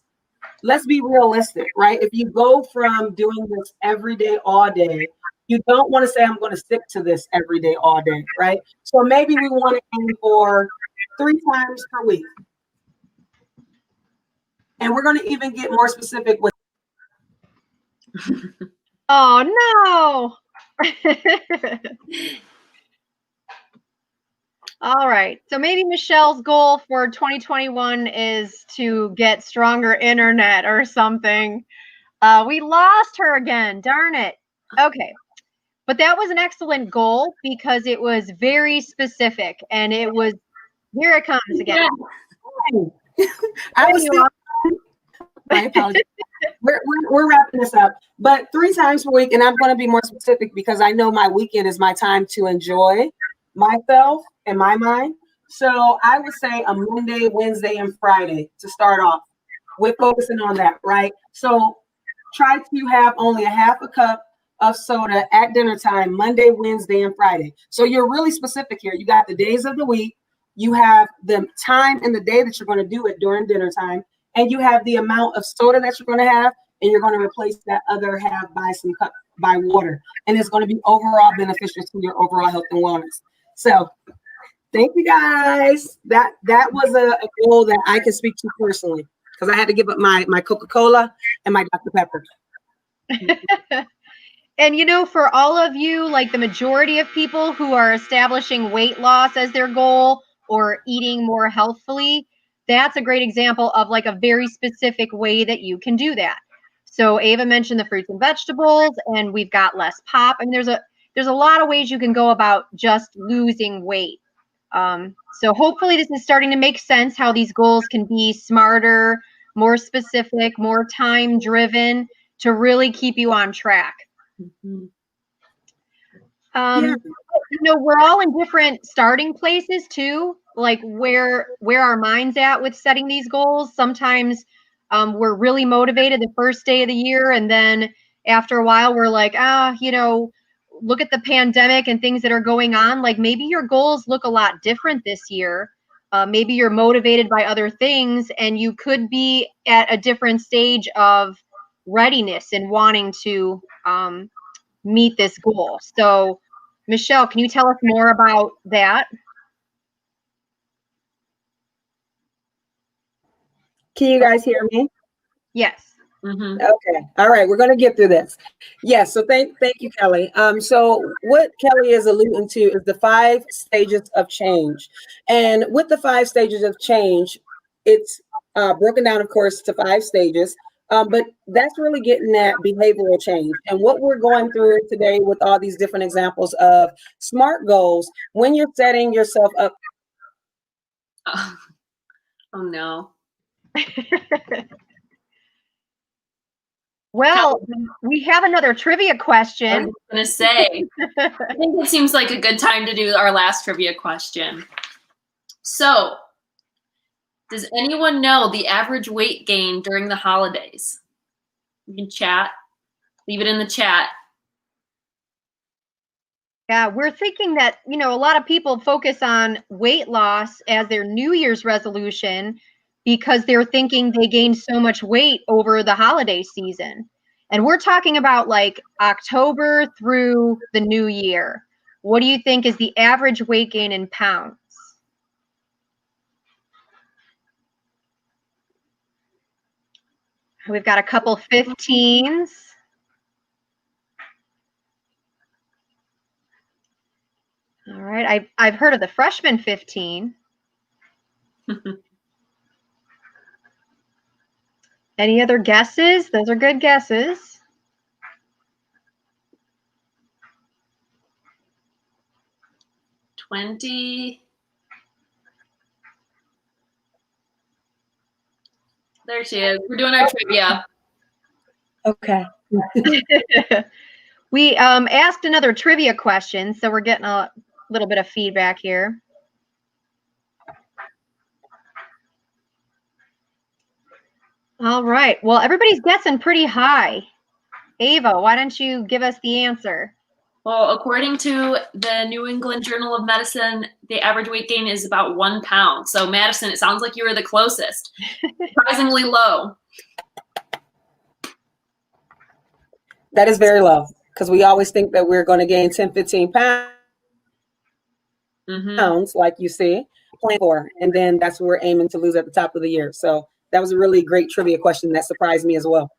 let's be realistic, right? If you go from doing this every day, all day, you don't want to say, I'm going to stick to this every day, all day, right? So maybe we want to aim for 3 times per week. And we're going to even get more specific with. Oh, no. All right. So maybe Michelle's goal for 2021 is to get stronger internet or something. We lost her again. Darn it. Okay. But that was an excellent goal because it was very specific, and it was, here it comes again. Yeah. I was still, my apologies. We're wrapping this up, but 3 times per week, and I'm going to be more specific because I know my weekend is my time to enjoy myself and my mind. So I would say a Monday, Wednesday, and Friday to start off with, focusing on that, right? So try to have only a half a cup of soda at dinner time, Monday, Wednesday, and Friday. So you're really specific here. You got the days of the week, you have the time in the day that you're going to do it during dinner time, and you have the amount of soda that you're going to have, and you're going to replace that other half by water. And it's going to be overall beneficial to your overall health and wellness. So thank you guys. That was a goal that I can speak to personally because I had to give up my Coca-Cola and my Dr. Pepper. And, you know, for all of you, like the majority of people who are establishing weight loss as their goal or eating more healthfully, that's a great example of like a very specific way that you can do that. So Ava mentioned the fruits and vegetables, and we've got less pop. I mean, there's a lot of ways you can go about just losing weight. So hopefully this is starting to make sense, how these goals can be smarter, more specific, more time driven to really keep you on track. Mhm. You know, we're all in different starting places too, like where our mind's at with setting these goals. Sometimes we're really motivated the first day of the year, and then after a while we're like, you know, look at the pandemic and things that are going on. Like maybe your goals look a lot different this year. Maybe you're motivated by other things, and you could be at a different stage of readiness and wanting to meet this goal. So Michelle, can you tell us more about that? Can you guys hear me? Yes. Mhm. Okay. All right. We're going to get through this. Yes. So thank you, Kelly. So what Kelly is alluding to is the 5 stages of change. And with the 5 stages of change, it's broken down, of course, to 5 stages. But that's really getting at behavioral change. And what we're going through today with all these different examples of SMART goals, when you're setting yourself up. Oh no. Well, we have another trivia I question. was gonna say, I think it seems like a good time to do our last trivia question. So, does anyone know the average weight gain during the holidays? You can chat. Leave it in the chat. Yeah, we're thinking that, you know, a lot of people focus on weight loss as their New Year's resolution because they're thinking they gained so much weight over the holiday season. And we're talking about like October through the new year. What do you think is the average weight gain in pounds? We've got a couple 15s. All right, I've heard of the freshman 15. Any other guesses? Those are good guesses. $20. There she is. We're doing our trivia. Okay. We asked another trivia question, so we're getting a little bit of feedback here. All right. Well, everybody's guessing pretty high. Ava, why don't you give us the answer? Well, according to the New England Journal of Medicine, the average weight gain is about 1 pound. So, Madison, it sounds like you were the closest. Surprisingly low. That is very low because we always think that we're going to gain 10, 15 pounds, like you see, plan for, and then that's what we're aiming to lose at the top of the year. So that was a really great trivia question that surprised me as well.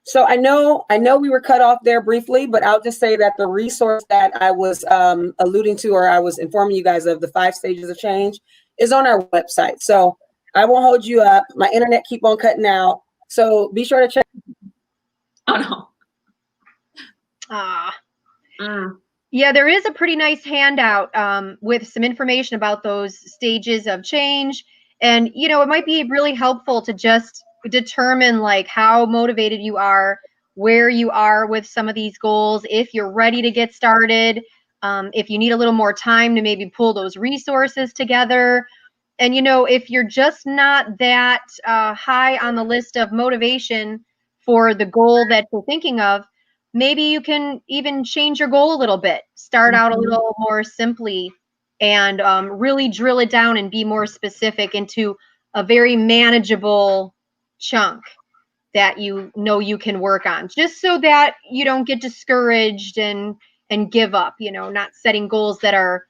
So I know we were cut off there briefly, but I'll just say that the resource that I was alluding to, or I was informing you guys of, the 5 stages of change, is on our website. So I won't hold you up. My internet keep on cutting out. So be sure to check. Oh no. Yeah, there is a pretty nice handout with some information about those stages of change. And, you know, it might be really helpful to just determine like how motivated you are, where you are with some of these goals, if you're ready to get started, if you need a little more time to maybe pull those resources together. And, you know, if you're just not that high on the list of motivation for the goal that you're thinking of, maybe you can even change your goal a little bit, start out a little more simply, and really drill it down and be more specific into a very manageable chunk that you know you can work on, just so that you don't get discouraged and give up, you know, not setting goals that are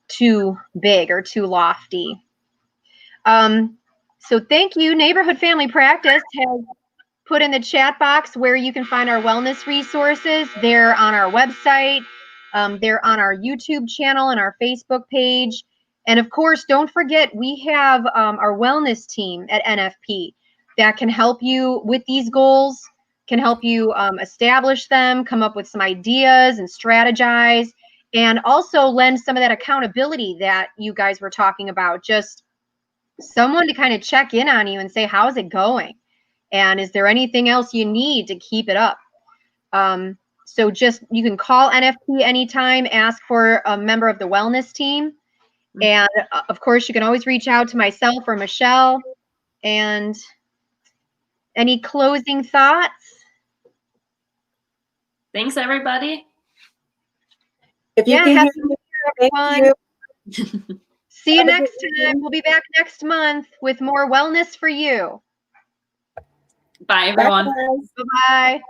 too big or too lofty. So thank you. Neighborhood Family Practice has put in the chat box where you can find our wellness resources. They're on our website. They're on our YouTube channel and our Facebook page. And of course, don't forget, we have our wellness team at NFP that can help you with these goals, can help you establish them, come up with some ideas and strategize, and also lend some of that accountability that you guys were talking about. Just someone to kind of check in on you and say, how's it going? And is there anything else you need to keep it up? So just, you can call NFP anytime, ask for a member of the wellness team. And of course, you can always reach out to myself or Michelle. And any closing thoughts? Thanks, everybody. If you Yeah, can happy hear me, New thank Year, you. See you Have a next good time. evening. We'll be back next month with more wellness for you. Bye, Bye, everyone. guys. Bye-bye.